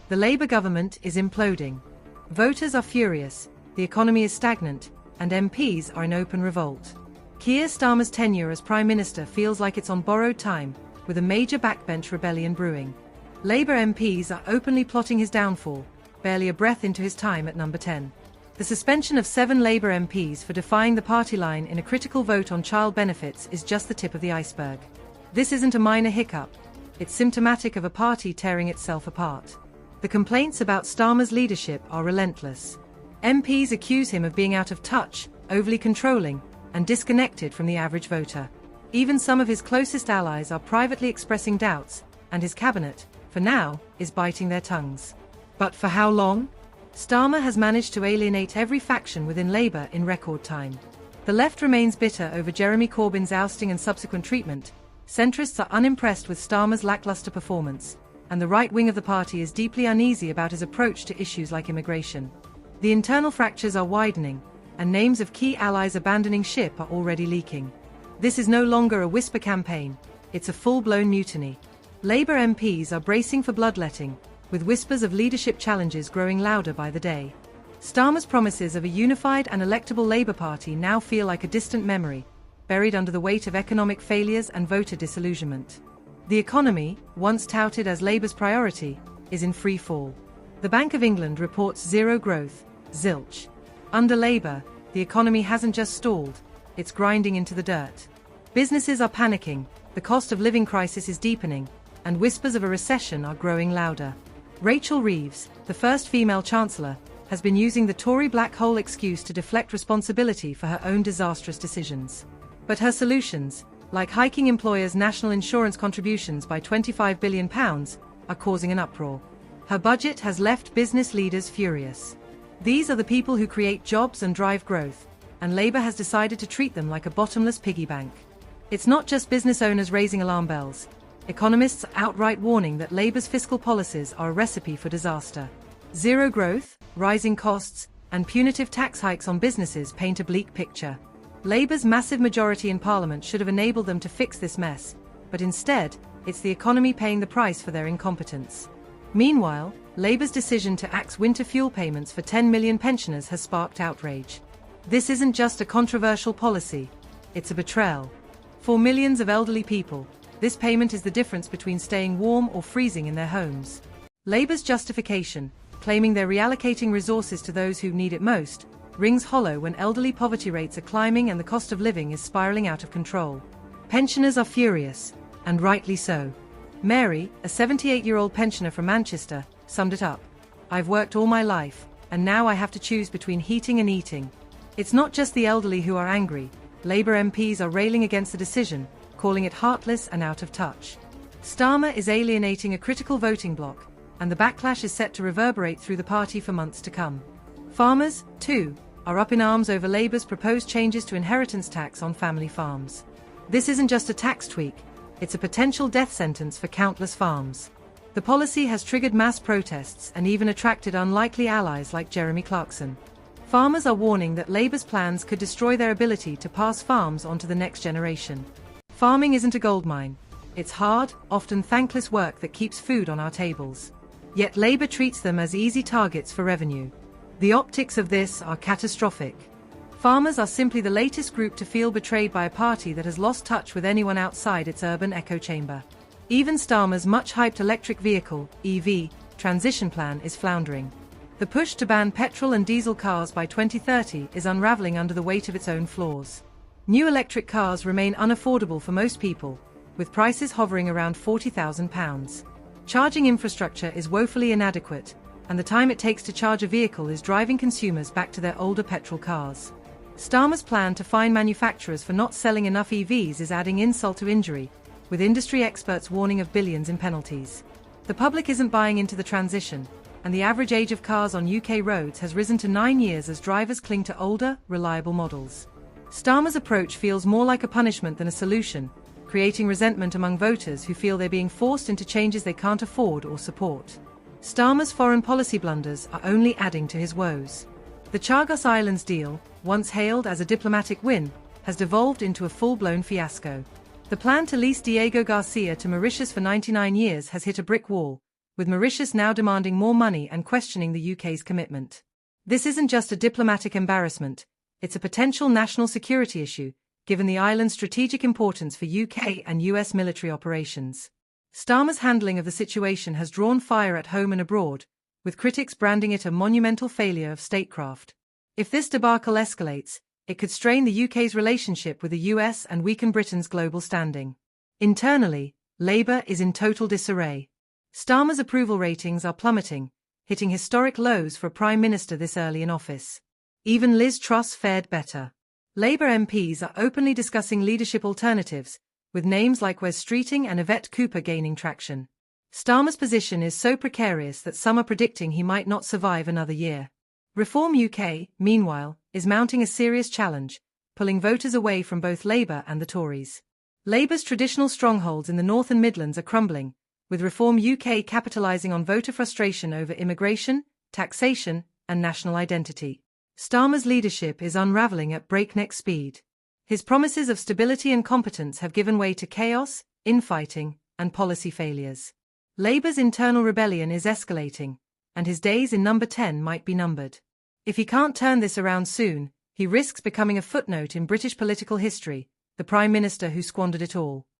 The Labour government is imploding. Voters are furious, the economy is stagnant, and MPs are in open revolt. Keir Starmer's tenure as Prime Minister feels like it's on borrowed time, with a major backbench rebellion brewing. Labour MPs are openly plotting his downfall, barely a breath into his time at number 10. The suspension of 7 Labour MPs for defying the party line in a critical vote on child benefits is just the tip of the iceberg. This isn't a minor hiccup, it's symptomatic of a party tearing itself apart. The complaints about Starmer's leadership are relentless. MPs accuse him of being out of touch, overly controlling, and disconnected from the average voter. Even some of his closest allies are privately expressing doubts, and his cabinet, for now, is biting their tongues. But for how long? Starmer has managed to alienate every faction within Labour in record time. The left remains bitter over Jeremy Corbyn's ousting and subsequent treatment, centrists are unimpressed with Starmer's lackluster performance, and the right wing of the party is deeply uneasy about his approach to issues like immigration. The internal fractures are widening, and names of key allies abandoning ship are already leaking. This is no longer a whisper campaign, it's a full-blown mutiny. Labour MPs are bracing for bloodletting, with whispers of leadership challenges growing louder by the day. Starmer's promises of a unified and electable Labour Party now feel like a distant memory, buried under the weight of economic failures and voter disillusionment. The economy, once touted as Labour's priority, is in free fall. The Bank of England reports zero growth, zilch. Under Labour, the economy hasn't just stalled, it's grinding into the dirt. Businesses are panicking, the cost of living crisis is deepening, and whispers of a recession are growing louder. Rachel Reeves, the first female Chancellor, has been using the Tory black hole excuse to deflect responsibility for her own disastrous decisions. But her solutions, like hiking employers' national insurance contributions by £25 billion, are causing an uproar. Her budget has left business leaders furious. These are the people who create jobs and drive growth, and Labour has decided to treat them like a bottomless piggy bank. It's not just business owners raising alarm bells. Economists are outright warning that Labour's fiscal policies are a recipe for disaster. Zero growth, rising costs, and punitive tax hikes on businesses paint a bleak picture. Labour's massive majority in Parliament should have enabled them to fix this mess, but instead, it's the economy paying the price for their incompetence. Meanwhile, Labour's decision to axe winter fuel payments for 10 million pensioners has sparked outrage. This isn't just a controversial policy, it's a betrayal. For millions of elderly people, this payment is the difference between staying warm or freezing in their homes. Labour's justification, claiming they're reallocating resources to those who need it most, rings hollow when elderly poverty rates are climbing and the cost of living is spiralling out of control. Pensioners are furious, and rightly so. Mary, a 78-year-old pensioner from Manchester, summed it up. "I've worked all my life, and now I have to choose between heating and eating." It's not just the elderly who are angry. Labour MPs are railing against the decision, calling it heartless and out of touch. Starmer is alienating a critical voting bloc, and the backlash is set to reverberate through the party for months to come. Farmers, too, are up in arms over Labour's proposed changes to inheritance tax on family farms. This isn't just a tax tweak, it's a potential death sentence for countless farms. The policy has triggered mass protests and even attracted unlikely allies like Jeremy Clarkson. Farmers are warning that Labour's plans could destroy their ability to pass farms on to the next generation. Farming isn't a goldmine. It's hard, often thankless work that keeps food on our tables. Yet Labour treats them as easy targets for revenue. The optics of this are catastrophic. Farmers are simply the latest group to feel betrayed by a party that has lost touch with anyone outside its urban echo chamber. Even Starmer's much-hyped electric vehicle, EV, transition plan is floundering. The push to ban petrol and diesel cars by 2030 is unraveling under the weight of its own flaws. New electric cars remain unaffordable for most people, with prices hovering around £40,000. Charging infrastructure is woefully inadequate, and the time it takes to charge a vehicle is driving consumers back to their older petrol cars. Starmer's plan to fine manufacturers for not selling enough EVs is adding insult to injury, with industry experts warning of billions in penalties. The public isn't buying into the transition, and the average age of cars on UK roads has risen to 9 years as drivers cling to older, reliable models. Starmer's approach feels more like a punishment than a solution, creating resentment among voters who feel they're being forced into changes they can't afford or support. Starmer's foreign policy blunders are only adding to his woes. The Chagos Islands deal, once hailed as a diplomatic win, has devolved into a full-blown fiasco. The plan to lease Diego Garcia to Mauritius for 99 years has hit a brick wall, with Mauritius now demanding more money and questioning the UK's commitment. This isn't just a diplomatic embarrassment, it's a potential national security issue, given the island's strategic importance for UK and US military operations. Starmer's handling of the situation has drawn fire at home and abroad, with critics branding it a monumental failure of statecraft. If this debacle escalates, it could strain the UK's relationship with the US and weaken Britain's global standing. Internally, Labour is in total disarray. Starmer's approval ratings are plummeting, hitting historic lows for a Prime Minister this early in office. Even Liz Truss fared better. Labour MPs are openly discussing leadership alternatives, with names like Wes Streeting and Yvette Cooper gaining traction. Starmer's position is so precarious that some are predicting he might not survive another year. Reform UK, meanwhile, is mounting a serious challenge, pulling voters away from both Labour and the Tories. Labour's traditional strongholds in the North and Midlands are crumbling, with Reform UK capitalising on voter frustration over immigration, taxation, and national identity. Starmer's leadership is unravelling at breakneck speed. His promises of stability and competence have given way to chaos, infighting, and policy failures. Labour's internal rebellion is escalating, and his days in number 10 might be numbered. If he can't turn this around soon, he risks becoming a footnote in British political history, the Prime Minister who squandered it all.